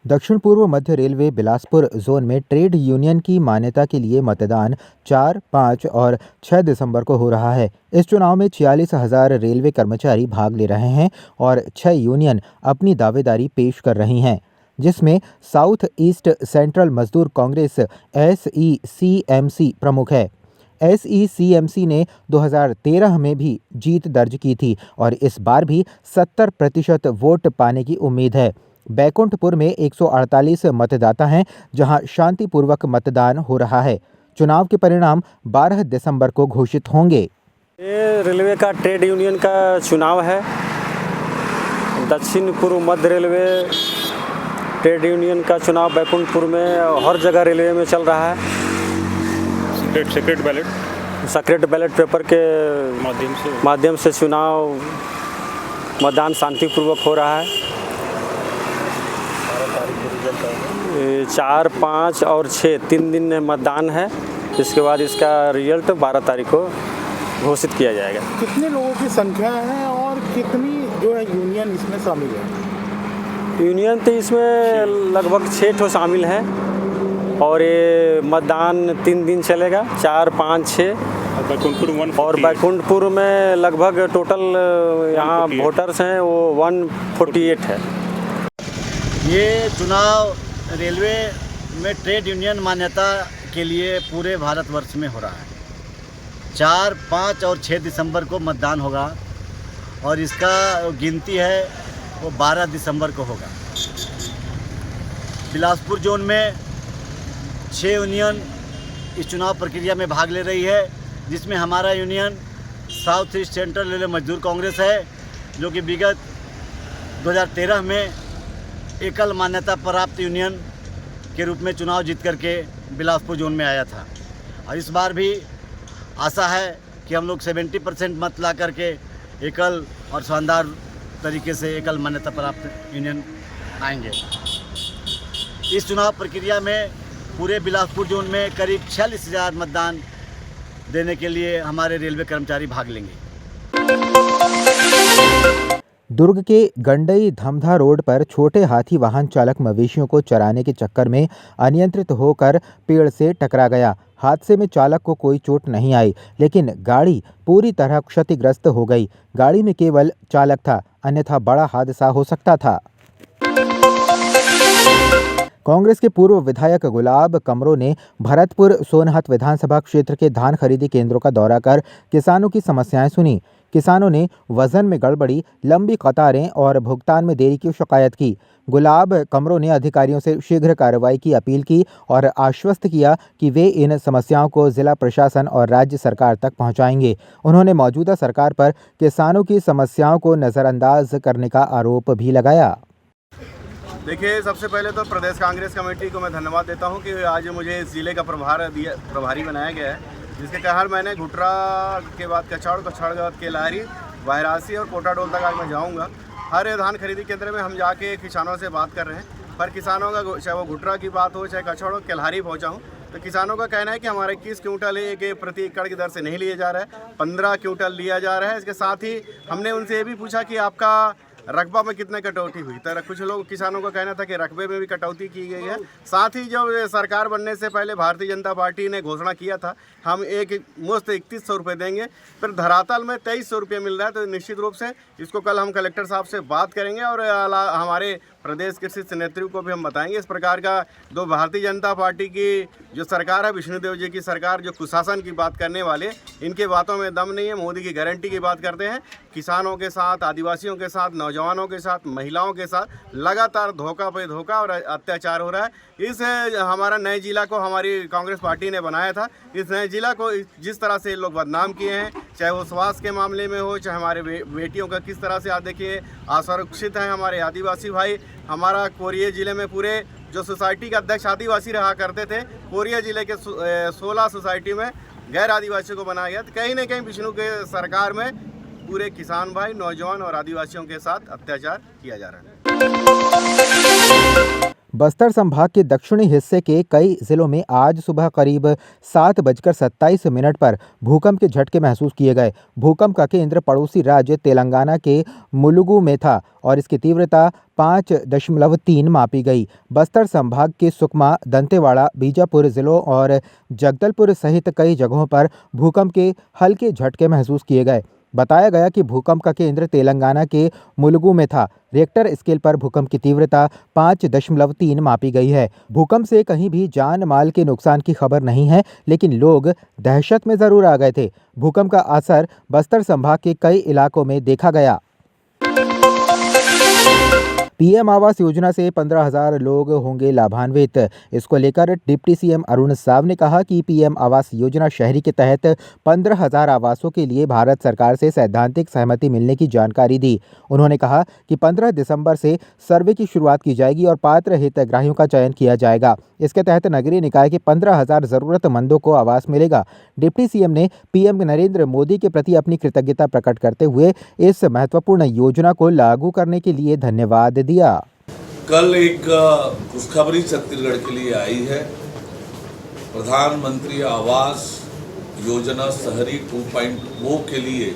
दक्षिण पूर्व मध्य railway Bilaspur zone में ट्रेड यूनियन की मान्यता के लिए मतदान 4, 5 और 6 दिसंबर को हो रहा है। इस चुनाव में 46,000 रेलवे कर्मचारी भाग ले रहे हैं और 6 यूनियन अपनी दावेदारी पेश कर रही हैं, जिसमें साउथ ईस्ट सेंट्रल मजदूर कांग्रेस SECMC प्रमुख है। SECMC ने 2013 में भी जीत दर्ज की थी और इस बार भी 70% वोट पाने की उम्मीद है। बैकुंठपुर में 148 मतदाता हैं, जहां शांतिपूर्वक मतदान हो रहा है। चुनाव के परिणाम 12 दिसंबर को घोषित होंगे। ये रेलवे का ट्रेड यूनियन का चुनाव है। दक्षिण पूर्व मध्य रेलवे ट्रेड यूनियन का चुनाव बैकुंठपुर में हर जगह रेलवे में चल रहा है। सेक्रेट बैलेट पेपर के माध्यम से चुनाव मतदान शांतिपूर्वक हो रहा है। 4, 5 और 6 3 दिन में मतदान है। इसके बाद इसका रिजल्ट 12 तारीख को घोषित किया जाएगा। कितने लोगों की संख्या है और कितनी जो है यूनियन इसमें शामिल है? यूनियन तो इसमें लगभग 6 ठो शामिल हैं और ये मतदान 3 दिन चलेगा, 4, 5, 6 और बैकुंठपुर में लगभग टोटल यहाँ वोटर्स हैं वो 148 है। ये चुनाव रेलवे में ट्रेड यूनियन मान्यता के लिए पूरे भारतवर्ष में हो रहा है। 4, 5 और 6 दिसंबर को मतदान होगा और इसका गिनती है वो 12 दिसंबर को होगा। बिलासपुर जोन में 6 यूनियन इस चुनाव प्रक्रिया में भाग ले रही है, जिसमें हमारा union south east central railway मजदूर कांग्रेस है, जो कि विगत 2013 में एकल मान्यता प्राप्त यूनियन के रूप में चुनाव जीत करके बिलासपुर जोन में आया था। और इस बार भी आशा है कि हम लोग 70% मत ला करके एकल और शानदार तरीके से एकल मान्यता प्राप्त यूनियन आएंगे। इस चुनाव प्रक्रिया में पूरे बिलासपुर जोन में करीब 46,000 मतदान देने के लिए हमारे रेलवे कर्मचारी भाग लेंगे। दुर्ग के गंडई धमधा रोड पर छोटे हाथी वाहन चालक मवेशियों को चराने के चक्कर में अनियंत्रित होकर पेड़ से टकरा गया। हादसे में चालक को कोई चोट नहीं आई, लेकिन गाड़ी पूरी तरह क्षतिग्रस्त हो गई। गाड़ी में केवल चालक था, अन्यथा बड़ा हादसा हो सकता था। कांग्रेस के पूर्व विधायक गुलाब कमरों ने भरतपुर सोनहत विधानसभा क्षेत्र के धान खरीदी केंद्रों का दौरा कर किसानों की समस्याएं सुनी। किसानों ने वजन में गड़बड़ी, लंबी कतारें और भुगतान में देरी की शिकायत की। गुलाब कमरों ने अधिकारियों से शीघ्र कार्रवाई की अपील की और आश्वस्त किया कि वे इन समस्याओं को जिला प्रशासन और राज्य सरकार तक पहुंचाएंगे। उन्होंने मौजूदा सरकार पर किसानों की समस्याओं को नज़रअंदाज करने का आरोप भी लगाया। देखिए, सबसे पहले तो प्रदेश कांग्रेस कमेटी को मैं धन्यवाद देता हूं कि आज मुझे इस ज़िले का प्रभारी बनाया गया है, जिसके तहत मैंने घुटरा के बाद कछाड़ के बाद केलारी, वायरासी और कोटाडोल तक आज मैं जाऊंगा। हर धान खरीदी केंद्र में हम जाके किसानों से बात कर रहे हैं, पर किसानों का चाहे वो घुटरा की बात हो, चाहे कछाड़ हो, केलारी पहुँचा हूँ, तो किसानों का कहना है कि हमारे 21 क्विंटल एक प्रति एकड़ की दर से नहीं लिया जा रहा है, 15 क्विंटल लिया जा रहा है। इसके साथ ही हमने उनसे ये भी पूछा कि आपका रकबा में कितने कटौती हुई, तो कुछ लोग किसानों का कहना था कि रकबे में भी कटौती की गई है। साथ ही जब सरकार बनने से पहले भारतीय जनता पार्टी ने घोषणा किया था हम एक मुश्त 3100 रुपये देंगे, फिर धरातल में 2300 रुपये मिल रहा है। तो निश्चित रूप से इसको कल हम कलेक्टर साहब से बात करेंगे और हमारे प्रदेश कृषि नेतृत्व को भी हम बताएंगे। इस प्रकार का जो भारतीय जनता पार्टी की जो सरकार है, विष्णुदेव जी की सरकार, जो कुशासन की बात करने वाले, इनके बातों में दम नहीं है। मोदी की गारंटी की बात करते हैं। किसानों के साथ, आदिवासियों के साथ, नौजवानों के साथ, महिलाओं के साथ लगातार धोखा पे धोखा और अत्याचार हो रहा है। इस हमारा नए जिला को हमारी कांग्रेस पार्टी ने बनाया था। इस नए जिला को जिस तरह से लोग बदनाम किए हैं, चाहे वो स्वास्थ्य के मामले में हो, चाहे हमारे बेटियों का किस तरह से आज देखिए असुरक्षित हैं हमारे आदिवासी भाई। हमारा कोरिया ज़िले में पूरे जो सोसाइटी के अध्यक्ष आदिवासी रहा करते थे, कोरिया ज़िले के 16 सोसाइटी में गैर आदिवासियों को बनाया गया। तो कहीं ना कहीं विष्णु के सरकार में पूरे किसान भाई, नौजवान और आदिवासियों के साथ अत्याचार किया जा रहा है। बस्तर संभाग के दक्षिणी हिस्से के कई जिलों में आज सुबह करीब 7:27 पर भूकंप के झटके महसूस किए गए। भूकंप का केंद्र पड़ोसी राज्य तेलंगाना के मुलुगु में था और इसकी तीव्रता 5.3 मापी गई। बस्तर संभाग के सुकमा, दंतेवाड़ा, बीजापुर जिलों और जगदलपुर सहित कई जगहों पर भूकंप के हल्के झटके महसूस किए गए। बताया गया कि भूकंप का केंद्र तेलंगाना के मुलुगु में था। रिक्टर स्केल पर भूकंप की तीव्रता 5.3 मापी गई है। भूकंप से कहीं भी जान माल के नुकसान की खबर नहीं है, लेकिन लोग दहशत में जरूर आ गए थे। भूकंप का असर बस्तर संभाग के कई इलाकों में देखा गया। पीएम आवास योजना से 15,000 लोग होंगे लाभान्वित। इसको लेकर डिप्टी सीएम अरुण साव ने कहा कि पीएम आवास योजना शहरी के तहत 15,000 आवासों के लिए भारत सरकार से सैद्धांतिक सहमति मिलने की जानकारी दी। उन्होंने कहा कि 15 दिसंबर से सर्वे की शुरुआत की जाएगी और पात्र हितग्राहियों का चयन किया जाएगा। इसके तहत नगरीय निकाय के 15,000 जरूरतमंदों को आवास मिलेगा। डिप्टी सीएम ने पीएम नरेंद्र मोदी के प्रति अपनी कृतज्ञता प्रकट करते हुए इस महत्वपूर्ण योजना को लागू करने के लिए धन्यवाद दिया। कल एक खुशखबरी छत्तीसगढ़ के लिए आई है। प्रधानमंत्री आवास योजना शहरी 2.0 के लिए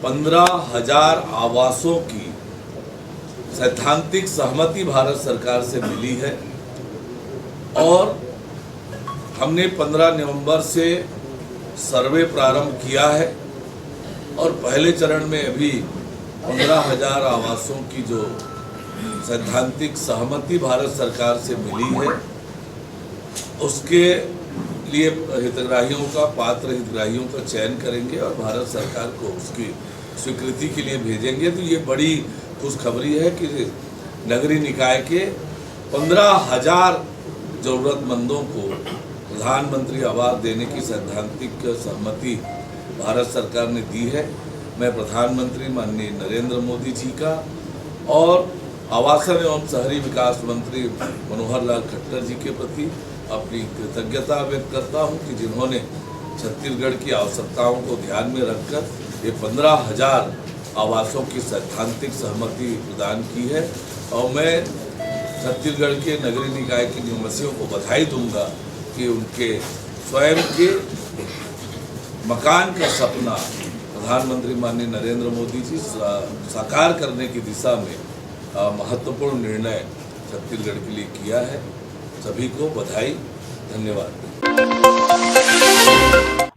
15,000 आवासों की सैद्धांतिक सहमति भारत सरकार से मिली है और हमने 15 नवंबर से सर्वे प्रारंभ किया है और पहले चरण में अभी 15,000 आवासों की जो सैद्धांतिक सहमति भारत सरकार से मिली है उसके लिए हितग्राहियों का पात्र हितग्राहियों का चयन करेंगे और भारत सरकार को उसकी स्वीकृति के लिए भेजेंगे। तो ये बड़ी खुशखबरी है कि नगरीय निकाय के 15,000 ज़रूरतमंदों को प्रधानमंत्री आवास देने की सैद्धांतिक सहमति भारत सरकार ने दी है। मैं प्रधानमंत्री माननीय नरेंद्र मोदी जी का और आवासन एवं शहरी विकास मंत्री मनोहर लाल खट्टर जी के प्रति अपनी कृतज्ञता व्यक्त करता हूं कि जिन्होंने छत्तीसगढ़ की आवश्यकताओं को ध्यान में रखकर ये 15,000 आवासों की सैद्धांतिक सहमति प्रदान की है। और मैं छत्तीसगढ़ के नगरीय निकाय के निवासियों को बधाई दूंगा कि उनके स्वयं के मकान का सपना प्रधानमंत्री माननीय नरेंद्र मोदी जी साकार करने की दिशा में महत्वपूर्ण निर्णय छत्तीसगढ़ के लिए किया है। सभी को बधाई, धन्यवाद।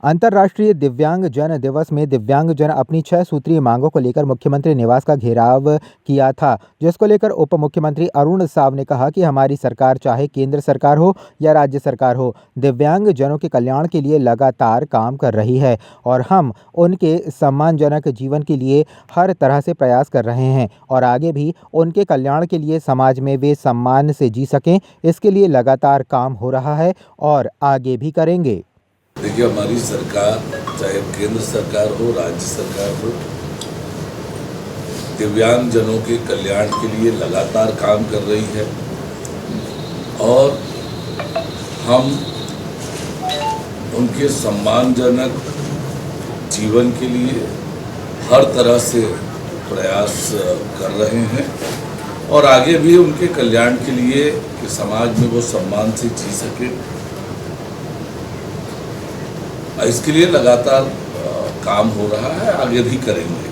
अंतर्राष्ट्रीय दिव्यांग जन दिवस में दिव्यांग जन अपनी 6 सूत्रीय मांगों को लेकर मुख्यमंत्री निवास का घेराव किया था, जिसको लेकर उप मुख्यमंत्री अरुण साव ने कहा कि हमारी सरकार चाहे केंद्र सरकार हो या राज्य सरकार हो, दिव्यांग जनों के कल्याण के लिए लगातार काम कर रही है और हम उनके सम्मानजनक जीवन के लिए हर तरह से प्रयास कर रहे हैं और आगे भी उनके कल्याण के लिए समाज में वे सम्मान से जी सकें, इसके लिए लगातार काम हो रहा है और आगे भी करेंगे। देखिए, हमारी सरकार चाहे केंद्र सरकार हो राज्य सरकार हो, दिव्यांग जनों के कल्याण के लिए लगातार काम कर रही है और हम उनके सम्मानजनक जीवन के लिए हर तरह से प्रयास कर रहे हैं और आगे भी उनके कल्याण के लिए कि समाज में वो सम्मान से जी सके, इसके लिए लगातार काम हो रहा है, आगे भी करेंगे।